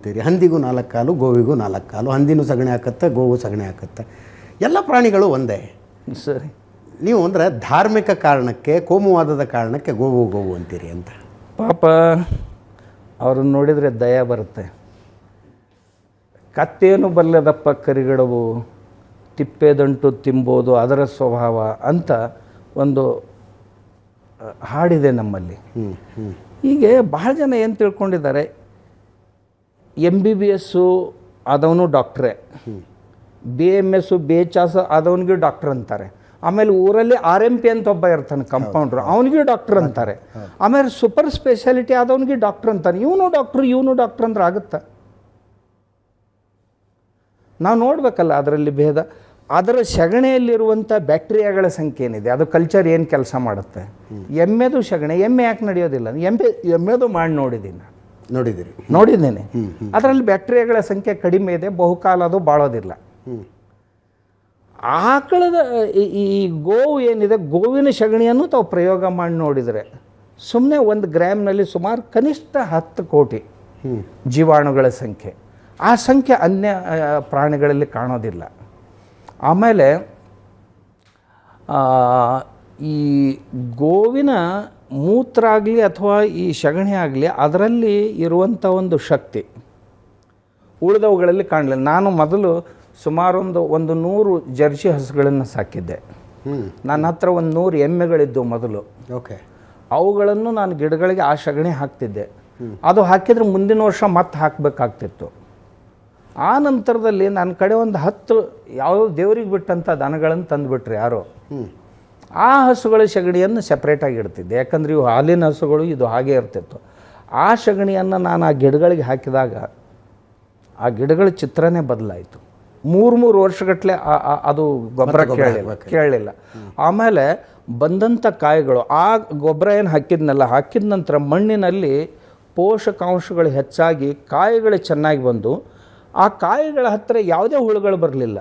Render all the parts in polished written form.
ಅಂತೀರಿ. ಹಂದಿಗೂ 4 ಕಾಲು, ಗೋವಿಗೂ 4 ಕಾಲು. ಹಂದಿನೂ ಸಗಣಿ ಹಾಕತ್ತೆ, ಗೋವು ಸಗಣಿ ಹಾಕತ್ತೆ. ಎಲ್ಲ ಪ್ರಾಣಿಗಳು ಒಂದೇ. ಸರಿ, ನೀವು ಅಂದರೆ ಧಾರ್ಮಿಕ ಕಾರಣಕ್ಕೆ, ಕೋಮುವಾದದ ಕಾರಣಕ್ಕೆ ಗೋವು ಗೋವು ಅಂತೀರಿ ಅಂತ. ಪಾಪ ಅವ್ರನ್ನ ನೋಡಿದರೆ ದಯ ಬರುತ್ತೆ. ಕತ್ತೇನು ಬಲ್ಲದಪ್ಪ ಕರಿಗಡವು, ತಿಪ್ಪೆದಂಟು ತಿಂಬೋದು ಅದರ ಸ್ವಭಾವ ಅಂತ ಒಂದು ಹಾಡಿದೆ ನಮ್ಮಲ್ಲಿ. ಹೀಗೆ ಬಹಳ ಜನ ಏನು ತಿಳ್ಕೊಂಡಿದ್ದಾರೆ, MBBS ಆದವನು ಡಾಕ್ಟ್ರೇ, BMS BHS ಆದವನಿಗೆ ಡಾಕ್ಟ್ರ್ ಅಂತಾರೆ. ಆಮೇಲೆ ಊರಲ್ಲಿ RMP ಅಂತ ಒಬ್ಬ ಇರ್ತಾನೆ ಕಂಪೌಂಡ್ರು, ಅವನಿಗೆ ಡಾಕ್ಟ್ರ್ ಅಂತಾರೆ. ಆಮೇಲೆ ಸೂಪರ್ ಸ್ಪೆಷಾಲಿಟಿ ಆದವನಿಗೆ ಡಾಕ್ಟ್ರ್ ಅಂತಾನೆ. ಇವನು ಡಾಕ್ಟ್ರ್ ಅಂದ್ರೆ ಆಗುತ್ತಾ? ನಾವು ನೋಡಬೇಕಲ್ಲ ಅದರಲ್ಲಿ ಭೇದ. ಅದರ ಸಗಣಿಯಲ್ಲಿರುವಂಥ ಬ್ಯಾಕ್ಟೀರಿಯಾಗಳ ಸಂಖ್ಯೆ ಏನಿದೆ, ಅದು ಕಲ್ಚರ್ ಏನು ಕೆಲಸ ಮಾಡುತ್ತೆ. ಎಮ್ಮೆದು ಸಗಣಿ, ಎಮ್ಮೆ ಯಾಕೆ ನಡೆಯೋದಿಲ್ಲ? ಎಮ್ಮೆದು ಮಾಡಿ ನೋಡಿದ್ದೇನೆ. ಅದರಲ್ಲಿ ಬ್ಯಾಕ್ಟೀರಿಯಾಗಳ ಸಂಖ್ಯೆ ಕಡಿಮೆ ಇದೆ, ಬಹುಕಾಲ ಅದು ಬಾಳೋದಿಲ್ಲ. ಆಕಳದ ಈ ಗೋವು ಏನಿದೆ, ಗೋವಿನ ಸಗಣಿಯನ್ನು ತಾವು ಪ್ರಯೋಗ ಮಾಡಿ ನೋಡಿದರೆ ಸುಮ್ಮನೆ 1 ಗ್ರಾಮ್ನಲ್ಲಿ ಸುಮಾರು ಕನಿಷ್ಠ 10 ಕೋಟಿ ಜೀವಾಣುಗಳ ಸಂಖ್ಯೆ. ಆ ಸಂಖ್ಯೆ ಅನ್ಯ ಪ್ರಾಣಿಗಳಲ್ಲಿ ಕಾಣೋದಿಲ್ಲ. ಆಮೇಲೆ ಈ ಗೋವಿನ ಮೂತ್ರ ಆಗಲಿ ಅಥವಾ ಈ ಸಗಣಿ ಆಗಲಿ, ಅದರಲ್ಲಿ ಇರುವಂಥ ಒಂದು ಶಕ್ತಿ ಉಳಿದವುಗಳಲ್ಲಿ ಕಾಣಲಿಲ್ಲ. ನಾನು ಮೊದಲು ಸುಮಾರು ಒಂದು 100 ಜರ್ಸಿ ಹಸುಗಳನ್ನು ಸಾಕಿದ್ದೆ. ನನ್ನ ಹತ್ರ 100 ಎಮ್ಮೆಗಳಿದ್ದು ಮೊದಲು. ಓಕೆ. ಅವುಗಳನ್ನು ನಾನು ಗಿಡಗಳಿಗೆ ಆ ಸಗಣಿ ಹಾಕ್ತಿದ್ದೆ. ಅದು ಹಾಕಿದರೆ ಮುಂದಿನ ವರ್ಷ ಮತ್ತೆ ಹಾಕಬೇಕಾಗ್ತಿತ್ತು. ಆ ನಂತರದಲ್ಲಿ ನನ್ನ ಕಡೆ 10 ಯಾವುದೋ ದೇವ್ರಿಗೆ ಬಿಟ್ಟಂಥ ದನಗಳನ್ನು ತಂದುಬಿಟ್ರೆ ಯಾರೋ, ಆ ಹಸುಗಳ ಸಗಣಿಯನ್ನು ಸಪ್ರೇಟಾಗಿ ಇಡ್ತಿದ್ದೆ. ಯಾಕಂದರೆ ಇವು ಹಾಲಿನ ಹಸುಗಳು, ಇದು ಹಾಗೇ ಇರ್ತಿತ್ತು. ಆ ಸಗಣಿಯನ್ನು ನಾನು ಆ ಗಿಡಗಳಿಗೆ ಹಾಕಿದಾಗ ಆ ಗಿಡಗಳ ಚಿತ್ರನೇ ಬದಲಾಯಿತು. 3 ವರ್ಷಗಟ್ಟಲೆ ಅದು ಗೊಬ್ಬರ ಕೇಳಲಿಲ್ಲ. ಆಮೇಲೆ ಬಂದಂಥ ಕಾಯಿಗಳು, ಆ ಗೊಬ್ಬರ ಏನು ಹಾಕಿದ ನಂತರ ಮಣ್ಣಿನಲ್ಲಿ ಪೋಷಕಾಂಶಗಳು ಹೆಚ್ಚಾಗಿ ಕಾಯಿಗಳು ಚೆನ್ನಾಗಿ ಬಂದು, ಆ ಕಾಯಿಗಳ ಹತ್ತಿರ ಯಾವುದೇ ಹುಳುಗಳು ಬರಲಿಲ್ಲ.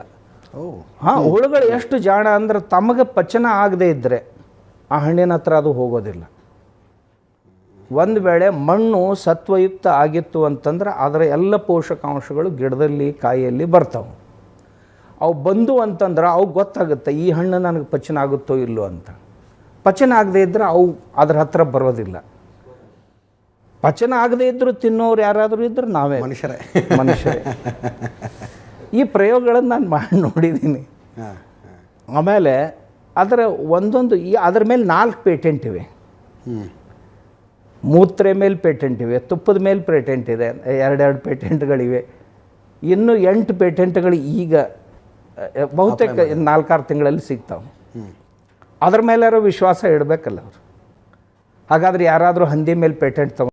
ಹುಳುಗಳು ಎಷ್ಟು ಜಾಣ ಅಂದ್ರೆ, ತಮಗೆ ಪಚನ ಆಗದೇ ಇದ್ದರೆ ಆ ಹಣ್ಣಿನ ಹತ್ರ ಅದು ಹೋಗೋದಿಲ್ಲ. ಒಂದು ವೇಳೆ ಮಣ್ಣು ಸತ್ವಯುಕ್ತ ಆಗಿತ್ತು ಅಂತಂದ್ರೆ ಅದರ ಎಲ್ಲ ಪೋಷಕಾಂಶಗಳು ಗಿಡದಲ್ಲಿ, ಕಾಯಿಯಲ್ಲಿ ಬರ್ತಾವೆ. ಅವು ಬಂದು ಅಂತಂದ್ರೆ ಅವು ಗೊತ್ತಾಗುತ್ತೆ ಈ ಹಣ್ಣು ನನಗೆ ಪಚನ ಆಗುತ್ತೋ ಇಲ್ಲೋ ಅಂತ. ಪಚನ ಆಗದೇ ಇದ್ದರೆ ಅವು ಅದರ ಹತ್ರ ಬರೋದಿಲ್ಲ. ಪಚನ ಆಗದೇ ಇದ್ದರೂ ತಿನ್ನೋರು ಯಾರಾದರೂ ಇದ್ದರೆ ನಾವೇ ಮನುಷ್ಯರೇ. ಈ ಪ್ರಯೋಗಗಳನ್ನು ನಾನು ಮಾಡಿ ನೋಡಿದ್ದೀನಿ. ಆಮೇಲೆ ಅದರ ಅದರ ಮೇಲೆ 4 ಪೇಟೆಂಟ್ ಇವೆ. ಮೂತ್ರೆ ಮೇಲೆ ಪೇಟೆಂಟ್ ಇವೆ, ತುಪ್ಪದ ಮೇಲೆ ಪೇಟೆಂಟ್ ಇದೆ, 2 ಪೇಟೆಂಟ್ಗಳಿವೆ. ಇನ್ನೂ 8 ಪೇಟೆಂಟ್ಗಳು ಈಗ ಬಹುತೇಕ 4-6 ತಿಂಗಳಲ್ಲಿ ಸಿಗ್ತಾವೆ. ಅದ್ರ ಮೇಲಾರು ವಿಶ್ವಾಸ ಇಡಬೇಕಲ್ಲ ಅವರು. ಹಾಗಾದರೆ ಯಾರಾದರೂ ಹಂದಿ ಮೇಲೆ ಪೇಟೆಂಟ್